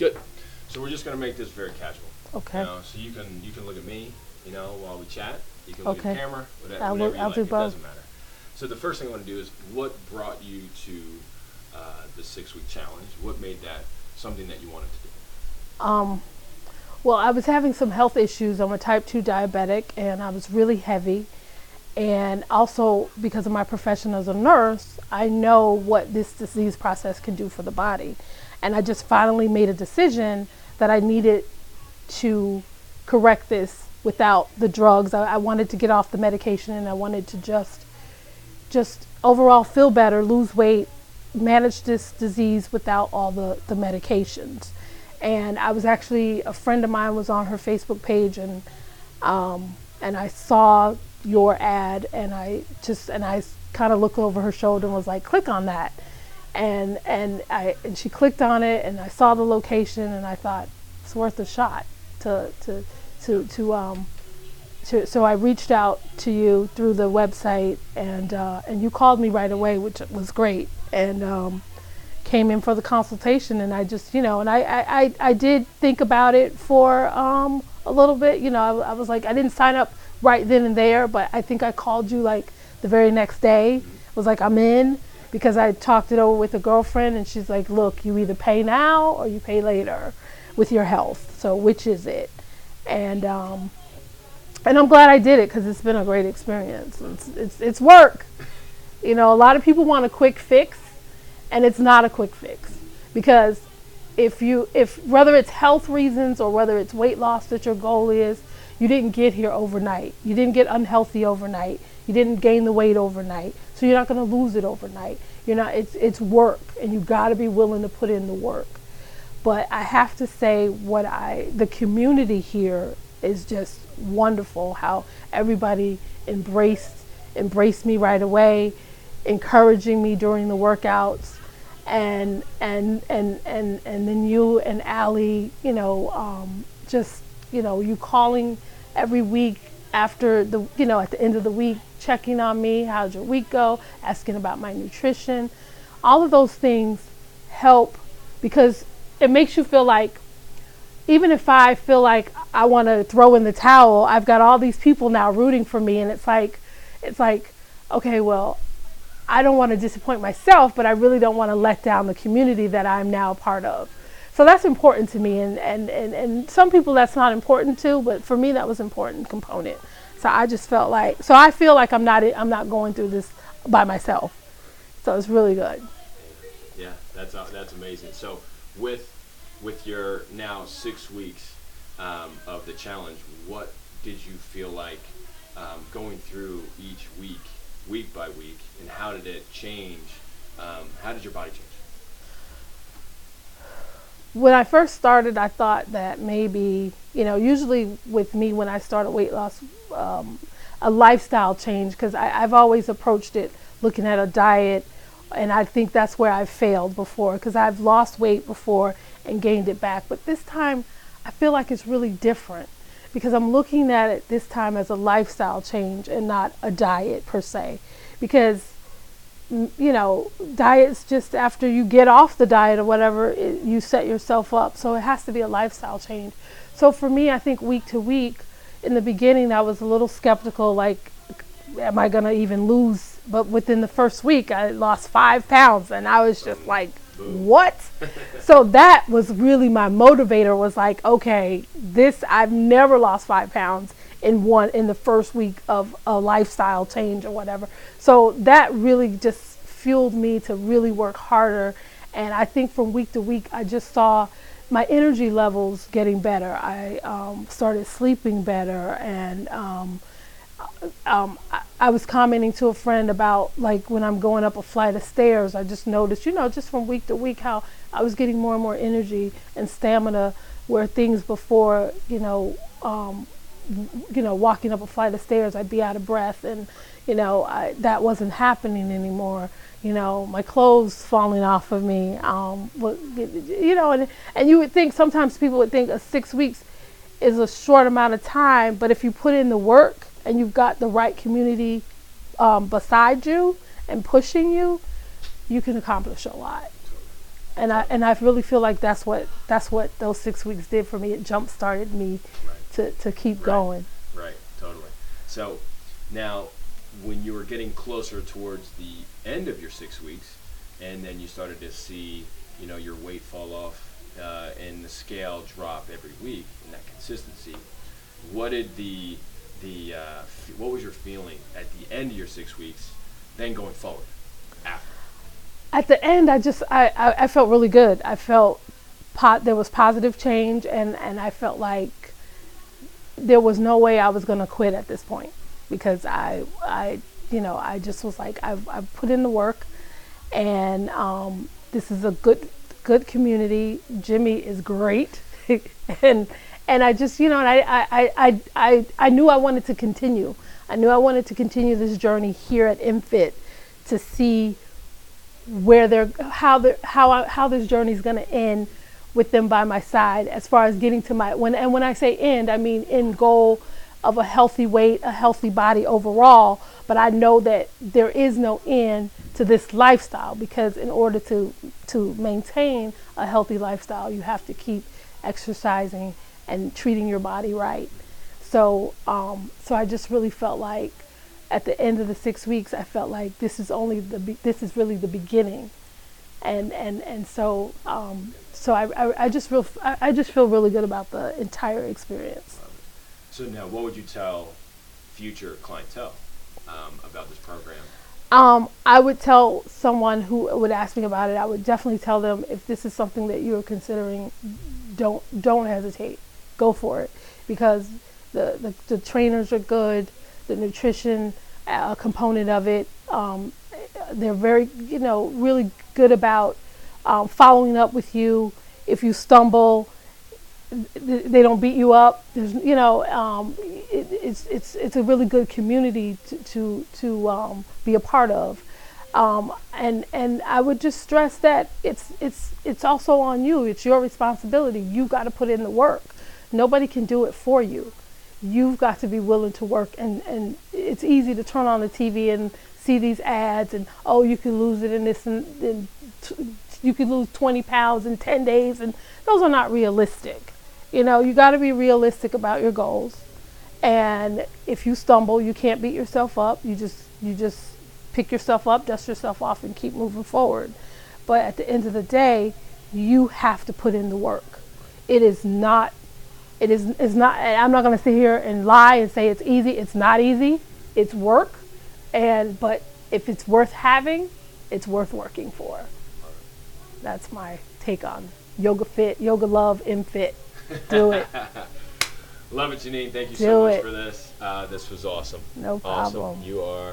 Good. So we're just going to make this very casual. Okay. So you can look at me, while we chat. You can look at the camera, whatever I'll you like. do It both. doesn't matter. So the first thing I want to do is, what brought you to the 6-week challenge? What made that something that you wanted to do? Well, I was having some health issues. I'm a type 2 diabetic, and I was really heavy. And also, because of my profession as a nurse, I know what this disease process can do for the body. And I just finally made a decision that I needed to correct this without the drugs. I wanted to get off the medication, and I wanted to just overall feel better, lose weight, manage this disease without all the medications. And I was actually, a friend of mine was on her Facebook page, and I saw your ad, and I kind of looked over her shoulder and was like, click on that. And she clicked on it, and I saw the location, and I thought it's worth a shot so I reached out to you through the website, and you called me right away, which was great, and came in for the consultation. And I just, and I did think about it for a little bit. I was like, I didn't sign up right then and there, but I think I called you like the very next day. It was like, I'm in, because I talked it over with a girlfriend, and she's like, look, you either pay now or you pay later with your health. So which is it? And I'm glad I did it, because it's been a great experience. It's work. A lot of people want a quick fix, and it's not a quick fix, because if whether it's health reasons or whether it's weight loss that your goal is, you didn't get here overnight. You didn't get unhealthy overnight. You didn't gain the weight overnight. So you're not going to lose it overnight. It's work, and you got to be willing to put in the work. But I have to say, the community here is just wonderful. How everybody embraced me right away, encouraging me during the workouts, and then you and Allie, you calling every week after the, at the end of the week, checking on me, how'd your week go, asking about my nutrition. All of those things help, because it makes you feel like, even if I feel like I want to throw in the towel, I've got all these people now rooting for me, and it's like, okay, well, I don't want to disappoint myself, but I really don't want to let down the community that I'm now a part of. So that's important to me, and some people that's not important to, but for me that was an important component. So I just felt like, I feel like I'm not going through this by myself. So it's really good. Yeah, that's amazing. So with your now 6 weeks of the challenge, what did you feel like going through each week by week, and how did it change? How did your body change? When I first started, I thought that maybe, usually with me when I started weight loss, a lifestyle change, because I've always approached it looking at a diet, and I think that's where I've failed before, because I've lost weight before and gained it back. But this time, I feel like it's really different, because I'm looking at it this time as a lifestyle change and not a diet per se. Because diets, just after you get off the diet or whatever, you set yourself up. So it has to be a lifestyle change. So for me, I think week to week, in the beginning, I was a little skeptical, like, am I going to even lose? But within the first week, I lost 5 pounds, and I was just like, what? So that was really my motivator, was like, okay, I've never lost 5 pounds in the first week of a lifestyle change or whatever. So that really just fueled me to really work harder. And I think from week to week, I just saw my energy levels getting better. I started sleeping better, and I was commenting to a friend about, like, when I'm going up a flight of stairs, I just noticed, just from week to week, how I was getting more and more energy and stamina, where things before, walking up a flight of stairs, I'd be out of breath, and, that wasn't happening anymore. My clothes falling off of me, and you would think, sometimes people would think 6 weeks is a short amount of time, but if you put in the work and you've got the right community beside you and pushing you, you can accomplish a lot. And I really feel like that's what those 6 weeks did for me. It jump started me to keep going. Right, totally. So now, when you were getting closer towards the end of your 6 weeks, and then you started to see, your weight fall off and the scale drop every week in that consistency, what did what was your feeling at the end of your 6 weeks, then going forward, after? At the end, I felt really good. I felt there was positive change, and I felt like there was no way I was going to quit at this point, because I just was like, I've put in the work, and this is a good community. Jimmy is great, and I just, and I knew I wanted to continue. I knew I wanted to continue this journey here at MFit to see how this journey is going to end with them by my side, as far as getting to when I say end, I mean end goal of a healthy weight, a healthy body overall. But I know that there is no end to this lifestyle, because in order to maintain a healthy lifestyle, you have to keep exercising and treating your body right. So I just really felt like at the end of the 6 weeks, I felt like this is really the beginning, and so I just feel really good about the entire experience. So now, what would you tell future clientele about this program? I would tell someone who would ask me about it, I would definitely tell them, if this is something that you're considering, don't hesitate, go for it, because the trainers are good, the nutrition component of it, they're very, really good about following up with you. If you stumble, they don't beat you up. There's, it's a really good community to be a part of, and I would just stress that it's also on you. It's your responsibility. You've got to put in the work. Nobody can do it for you. You've got to be willing to work, and it's easy to turn on the TV and see these ads, and you can lose it in this, and you can lose 20 pounds in 10 days, and those are not realistic. You got to be realistic about your goals, and if you stumble, you can't beat yourself up. You just pick yourself up, dust yourself off, and keep moving forward. But at the end of the day, you have to put in the work. It's not, I'm not going to sit here and lie and say it's easy. It's not easy. It's work. But if it's worth having, it's worth working for. That's my take on Yoga Fit, Yoga Love, MFit. Do it. Love it, Jeanine. Thank you so much for this. This was awesome. No problem. Awesome. You are